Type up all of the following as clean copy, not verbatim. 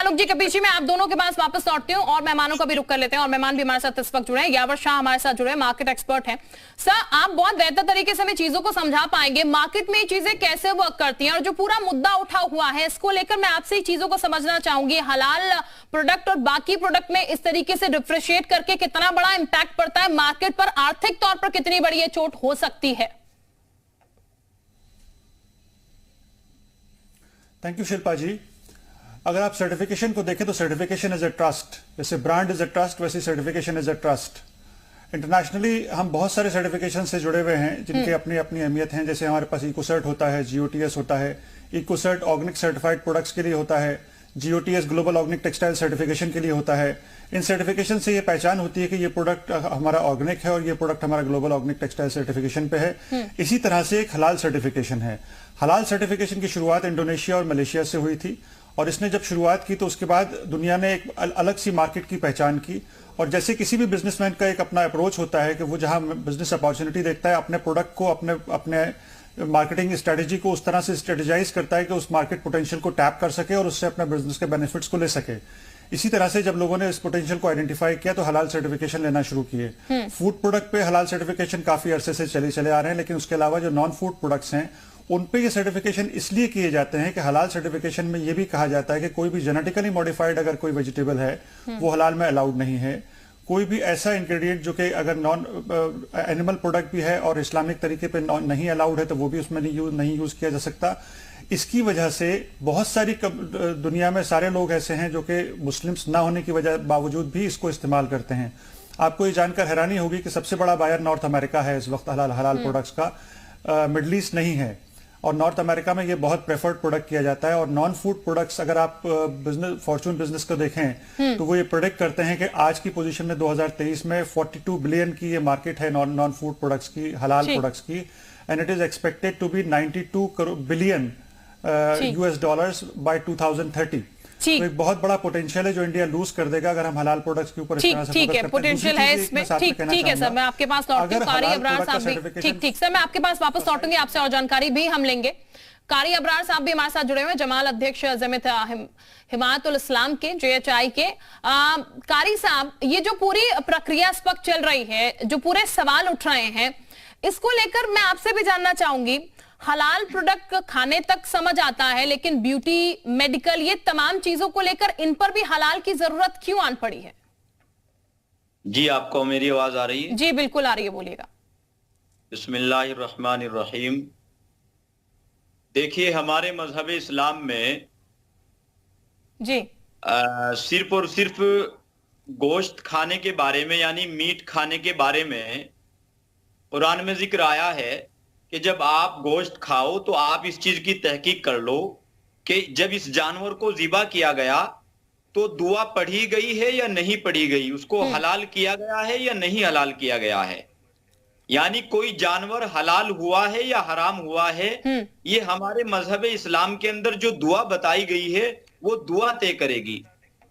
आलोक जी, कपिल जी, मैं आप दोनों के पास वापस लौटती हूँ और मेहमानों का भी रुख कर लेते हैं। और मेहमान भी हमारे साथ इस वक्त जुड़े हैं। यावर शाह हमारे साथ जुड़े हैं, मार्केट एक्सपर्ट हैं। सर, आप बहुत बेहतर तरीके से हमें चीजों को समझा पाएंगे, मार्केट में ये चीजें कैसे वर्क करती हैं और जो पूरा मुद्दा उठा हुआ है इसको लेकर मैं आपसे ही चीजों को समझना चाहूंगी। हलाल प्रोडक्ट और बाकी प्रोडक्ट में इस तरीके से डिफरेंशिएट करके कितना बड़ा इंपैक्ट पड़ता है मार्केट पर, आर्थिक तौर पर कितनी बड़ी ये चोट हो सकती है? थैंक यू शिल्पा जी। अगर आप सर्टिफिकेशन को देखें तो सर्टिफिकेशन इज अ ट्रस्ट, जैसे ब्रांड इज अ ट्रस्ट वैसे certification is a trust. Internationally हम बहुत सारे सर्टिफिकेशन से जुड़े हुए हैं जिनकी अपनी अपनी अहमियत है। जैसे हमारे पास इकोसर्ट होता है, जीओटीएस होता है। इकोसर्ट ऑर्गेनिक सर्टिफाइड प्रोडक्ट्स के लिए होता है, जीओटीएस ग्लोबल ऑर्गेनिक टेक्सटाइल सर्टिफिकेशन के लिए होता है। इन सर्टिफिकेशन से ये पहचान होती है कि ये प्रोडक्ट हमारा ऑर्गेनिक है और ये प्रोडक्ट हमारा ग्लोबल ऑर्गेनिक टेक्सटाइल सर्टिफिकेशन पे है। इसी तरह से एक हलाल सर्टिफिकेशन है। हलाल सर्टिफिकेशन की शुरुआत इंडोनेशिया और मलेशिया से हुई थी और इसने जब शुरुआत की तो उसके बाद दुनिया ने एक अलग सी मार्केट की पहचान की। और जैसे किसी भी बिजनेसमैन का एक अपना अप्रोच होता है कि वो जहां बिजनेस अपॉर्चुनिटी देखता है, अपने प्रोडक्ट को, अपने मार्केटिंग स्ट्रेटेजी को उस तरह से स्ट्रेटेजाइज करता है कि उस मार्केट पोटेंशियल को टैप कर सके और उससे अपने बिजनेस के बेनिफिट्स को ले सके। इसी तरह से जब लोगों ने इस पोटेंशियल को आइडेंटिफाई किया तो हलाल सर्टिफिकेशन लेना शुरू किए। फूड प्रोडक्ट पे हलाल सर्टिफिकेशन काफी अरसे से चले आ रहे हैं, लेकिन उसके अलावा जो नॉन फूड प्रोडक्ट्स हैं उन पे ये सर्टिफिकेशन इसलिए किए जाते हैं कि हलाल सर्टिफिकेशन में ये भी कहा जाता है कि कोई भी जेनेटिकली मॉडिफाइड अगर कोई वेजिटेबल है वो हलाल में अलाउड नहीं है। कोई भी ऐसा इंग्रेडिएंट जो कि अगर नॉन एनिमल प्रोडक्ट भी है और इस्लामिक तरीके पे नहीं अलाउड है तो वो भी उसमें नहीं यूज किया जा सकता। इसकी वजह से बहुत सारी दुनिया में सारे लोग ऐसे हैं जो कि मुस्लिम्स ना होने की वजह बावजूद भी इसको इस्तेमाल करते हैं। आपको ये जानकर हैरानी होगी कि सबसे बड़ा बायर नॉर्थ अमेरिका है इस वक्त हलाल प्रोडक्ट्स का, मिडल ईस्ट नहीं है। और नॉर्थ अमेरिका में ये बहुत प्रेफर्ड प्रोडक्ट किया जाता है। और नॉन फूड प्रोडक्ट्स अगर आप बिजनेस फॉर्चून बिजनेस को देखें तो वो ये प्रोडिक्ट करते हैं कि आज की पोजीशन में 2023 में 42 बिलियन की ये मार्केट है नॉन फूड प्रोडक्ट्स की, हलाल प्रोडक्ट्स की। And it is expected to be 92 billion US dollars by 2030। तो एक बहुत बड़ा पोटेंशियल है जो इंडिया लूज कर देगा अगर हम हलाल प्रोडक्ट्स के ऊपर इस तरह से ठीक है, पोटेंशियल है इसमें। ठीक है सर, मैं आपके पास लौटती हूँ। कारी अबरार साहब भी ठीक सर, मैं आपके पास वापस लौटूंगी, आपसे और जानकारी भी हम लेंगे। कारी अबरार साहब भी हमारे साथ जुड़े हुए हैं, जमाल अध्यक्ष जमीयत हिमायतुल इस्लाम के, JHI के। कारी साहब, ये जो पूरी प्रक्रिया इस वक्त चल रही है, जो पूरे सवाल उठ रहे हैं, इसको लेकर मैं आपसे भी जानना चाहूंगी। हलाल प्रोडक्ट खाने तक समझ आता है, लेकिन ब्यूटी, मेडिकल, ये तमाम चीजों को लेकर इन पर भी हलाल की जरूरत क्यों आन पड़ी है? जी, आपको मेरी आवाज आ रही है? जी बिल्कुल आ रही है, बोलिएगा। बिस्मिल्लाहिर्रहमानिर्रहीम। देखिए, हमारे मजहब इस्लाम में जी सिर्फ और सिर्फ गोश्त खाने के बारे में, यानी मीट खाने के बारे में कुरान में जिक्र आया है कि जब आप गोश्त खाओ तो आप इस चीज की तहकीक कर लो कि जब इस जानवर को ज़िबा किया गया तो दुआ पढ़ी गई है या नहीं पढ़ी गई, उसको हलाल किया गया है या नहीं हलाल किया गया है। यानी कोई जानवर हलाल हुआ है या हराम हुआ है, ये हमारे मजहब इस्लाम के अंदर जो दुआ बताई गई है वो दुआ तय करेगी।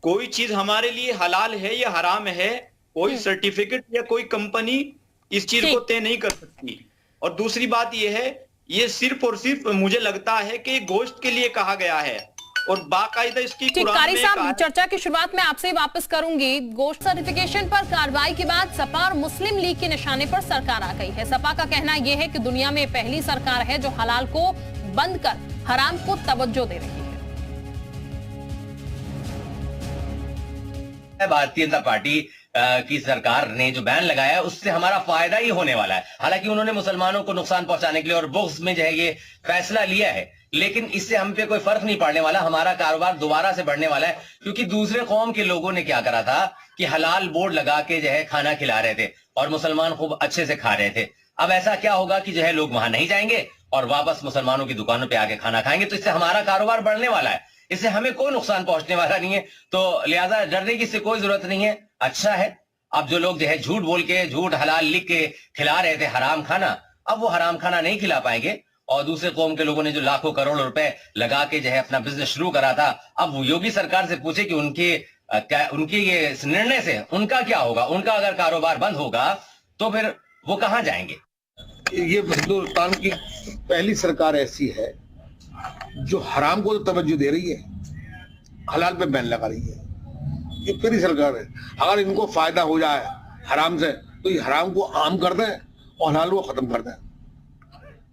कोई चीज हमारे लिए हलाल है या हराम है, कोई सर्टिफिकेट या कोई कंपनी इस चीज को तय नहीं कर सकती। और दूसरी बात यह है, ये सिर्फ और सिर्फ मुझे लगता है कि गोश्त के लिए कहा गया है और बाकायदा इसकी कारी साहब, चर्चा की शुरुआत में आपसे वापस करूंगी। गोश्त सर्टिफिकेशन पर कार्रवाई के बाद सपा और मुस्लिम लीग के निशाने पर सरकार आ गई है। सपा का कहना यह है कि दुनिया में पहली सरकार है जो हलाल को बंद कर हराम को तवज्जो दे रही है। भारतीय जनता पार्टी की सरकार ने जो बैन लगाया है उससे हमारा फायदा ही होने वाला है। हालांकि उन्होंने मुसलमानों को नुकसान पहुंचाने के लिए और बुग़्ज़ में जो है ये फैसला लिया है, लेकिन इससे हम पे कोई फर्क नहीं पड़ने वाला। हमारा कारोबार दोबारा से बढ़ने वाला है, क्योंकि दूसरे कौम के लोगों ने क्या करा था कि हलाल बोर्ड लगा के जो है खाना खिला रहे थे और मुसलमान खूब अच्छे से खा रहे थे। अब ऐसा क्या होगा कि जो है लोग वहां नहीं जाएंगे और वापस मुसलमानों की दुकानों पर आके खाना खाएंगे, तो इससे हमारा कारोबार बढ़ने वाला है, इससे हमें कोई नुकसान पहुंचने वाला नहीं है। तो लिहाजा डरने की इससे कोई जरूरत नहीं है। अच्छा है, अब जो लोग जो है झूठ बोल के, झूठ हलाल लिख के खिला रहे थे हराम खाना, अब वो हराम खाना नहीं खिला पाएंगे। और दूसरे कौम के लोगों ने जो लाखों करोड़ रुपए लगा के जो है अपना बिजनेस शुरू करा था, अब वो योगी सरकार से पूछे कि उनके ये निर्णय से उनका क्या होगा। उनका अगर कारोबार बंद होगा तो फिर वो कहां जाएंगे। ये हिंदुस्तान की पहली सरकार ऐसी है जो हराम को तो तवज्जो दे रही है, हलाल पे बैन लगा रही है। ये फिर सरकार है, अगर इनको फायदा हो जाए हराम से तो ये हराम को आम कर दें और हलाल को खत्म कर दें।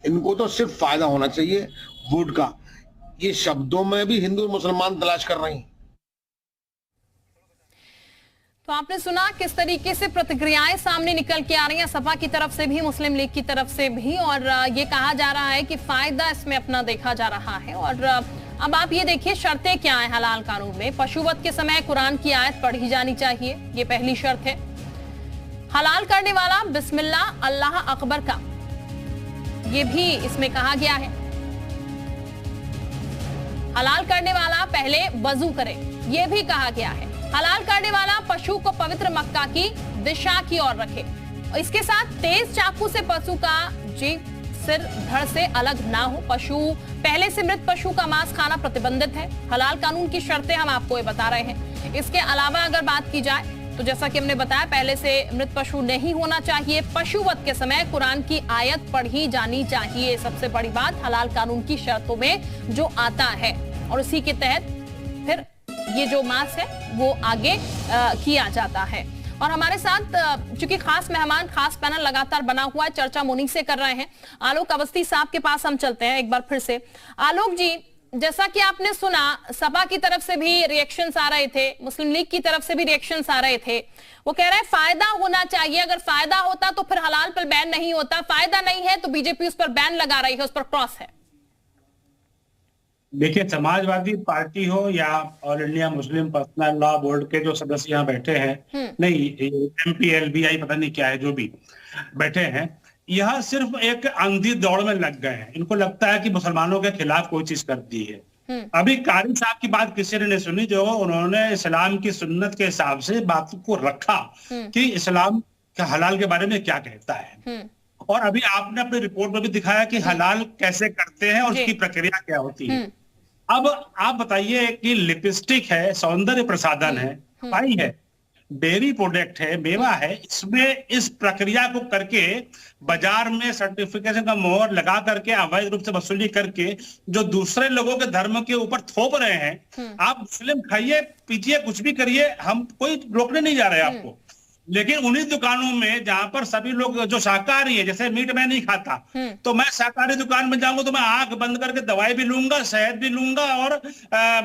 इनको तो सिर्फ फायदा होना चाहिए वोट का। ये शब्दों में भी हिंदू मुसलमान तलाश कर रही हैं। तो आपने सुना किस तरीके से प्रतिक्रियाएं सामने निकल के आ रही हैं, सपा की तरफ से भी, मुस्लिम लीग की तरफ से भी, और ये कहा जा रहा है कि फायदा इसमें अपना देखा जा रहा है। और अब आप ये देखिए शर्तें क्या है हलाल कानून में। पशुवध के समय कुरान की आयत पढ़ी जानी चाहिए, ये पहली शर्त है। हलाल करने वाला बिस्मिल्लाह अल्लाह अकबर का, ये भी इसमें कहा गया है। हलाल करने वाला पहले वजू करे, ये भी कहा गया है। हलाल करने वाला पशु को पवित्र मक्का की दिशा की ओर रखे। इसके साथ तेज चाकू से पशु का जीभ सिर धड़ से अलग ना हो। पशु पहले से मृत पशु का मांस खाना प्रतिबंधित है। हलाल कानून की शर्तें हम आपको ये बता रहे हैं। इसके अलावा अगर बात की जाए तो जैसा कि हमने बताया, पहले से मृत पशु नहीं होना चाहिए। पशुवध के समय कुरान की आयत पढ़ी जानी चाहिए। सबसे बड़ी बात हलाल कानून की शर्तों में जो आता है, और उसी के तहत फिर ये जो मांस है वो आगे किया जाता है। और हमारे साथ चूंकि खास मेहमान, खास पैनल लगातार बना हुआ है, चर्चा मुनी से कर रहे हैं। आलोक अवस्थी साहब के पास हम चलते हैं एक बार फिर से। आलोक जी, जैसा कि आपने सुना, सपा की तरफ से भी रिएक्शंस आ रहे थे, मुस्लिम लीग की तरफ से भी रिएक्शंस आ रहे थे। वो कह रहे हैं फायदा होना चाहिए, अगर फायदा होता तो फिर हलाल पर बैन नहीं होता, फायदा नहीं है तो बीजेपी उस पर बैन लगा रही है, उस पर क्रॉस है। देखिए, समाजवादी पार्टी हो या all India Muslim personal law board के जो सदस्य यहाँ बैठे हैं, नहीं MPLBI पता नहीं क्या है, जो भी बैठे हैं, यह सिर्फ एक अंधी दौड़ में लग गए हैं। इनको लगता है कि मुसलमानों के खिलाफ कोई चीज कर दी है। अभी कारी साहब की बात किसी ने नहीं सुनी, जो उन्होंने इस्लाम की सुन्नत के हिसाब से बात को रखा कि इस्लाम का हलाल के बारे में क्या कहता है। और अभी आपने अपनी रिपोर्ट में भी दिखाया कि हलाल कैसे करते हैं और उसकी प्रक्रिया क्या होती है। अब आप बताइए कि लिपस्टिक है, सौंदर्य प्रसाधन है, पाई है, डेयरी प्रोडक्ट है, मेवा है, इसमें इस प्रक्रिया को करके बाजार में सर्टिफिकेशन का मोहर लगा करके अवैध रूप से वसूली करके जो दूसरे लोगों के धर्म के ऊपर थोप रहे हैं। आप मुस्लिम खाइए पीजिए कुछ भी करिए, हम कोई रोकने नहीं जा रहे आपको, लेकिन उन्हीं दुकानों में जहां पर सभी लोग जो शाकाहारी है, जैसे मीट मैं नहीं खाता, तो मैं शाकाहारी दुकान में जाऊंगा तो मैं आंख बंद करके दवाई भी लूंगा, शहद भी लूंगा और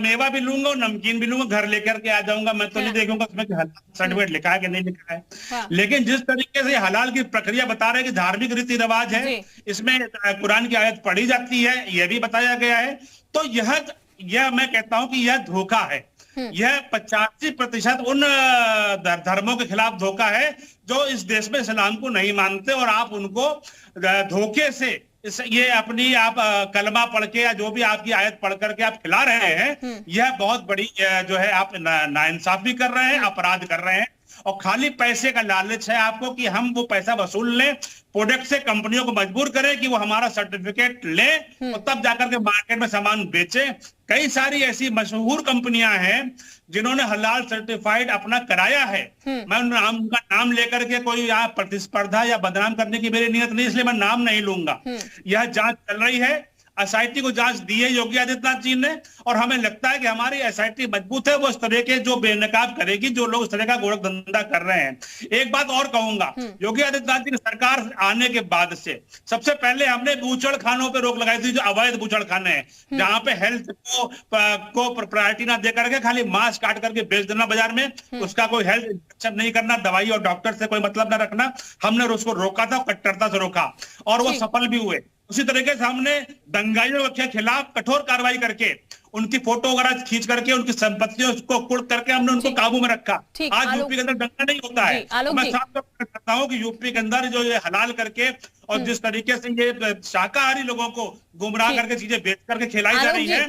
मेवा भी लूंगा और नमकीन भी लूंगा, घर लेकर के आ जाऊंगा। मैं तो नहीं देखूंगा उसमें सर्टिफिकेट लिखा है कि नहीं लिखा है। लेकिन जिस तरीके से हलाल की प्रक्रिया बता रहे हैं कि धार्मिक रीति रिवाज है, इसमें कुरान की आयत पढ़ी जाती है, यह भी बताया गया है, तो यह मैं कहता हूं कि यह धोखा है। यह 85% उन धर्मों के खिलाफ धोखा है जो इस देश में इस्लाम को नहीं मानते, और आप उनको धोखे से ये अपनी आप कलमा पढ़ के या जो भी आपकी आयत पढ़ करके आप खिला रहे हैं, यह बहुत बड़ी जो है आप नाइंसाफी कर रहे हैं, अपराध कर रहे हैं। और खाली पैसे का लालच है आपको कि हम वो पैसा वसूल लें, प्रोडक्ट से कंपनियों को मजबूर करें कि वो हमारा सर्टिफिकेट लें और तब जाकर के मार्केट में सामान बेचें। कई सारी ऐसी मशहूर कंपनियां हैं जिन्होंने हलाल सर्टिफाइड अपना कराया है। मैं उनका नाम लेकर के कोई यहाँ प्रतिस्पर्धा या बदनाम करने की मेरी नियत नहीं, इसलिए मैं नाम नहीं लूंगा। यह जांच चल रही है, SIT को जांच दी है योगी आदित्यनाथ जी ने, और हमें लगता है कि हमारी SIT मजबूत है, वो इस तरह के जो बेनकाब करेगी जो लोग इस तरह का गोरख धंधा कर रहे हैं। एक बात और कहूंगा, योगी आदित्यनाथ जी की सरकार आने के बाद से सबसे पहले हमने बूचड़ खानों पे रोक लगाई थी, जो अवैध बूचड़ खाने हैं, जहां पे हेल्थ को प्रायोरिटी ना दे करके खाली मांस काट करके बेच देना बाजार में, उसका कोई हेल्थ इंस्पेक्शन नहीं करना, दवाई और डॉक्टर से कोई मतलब ना रखना, हमने उसको रोका था, कट्टरता से रोका, और वो सफल भी हुए। उसी तरीके से हमने दंगाइयों के खिलाफ कठोर कार्रवाई करके उनकी फोटो वगैरह खींच करके उनकी संपत्तियों को कुर्क करके हमने उनको काबू में रखा। आज यूपी के अंदर दंगा नहीं होता है। मैं साफ तौर पर कहता हूं कि यूपी के अंदर जो ये हलाल करके और जिस तरीके से ये शाकाहारी लोगों को गुमराह करके चीजें बेच करके खिलाई जा रही है,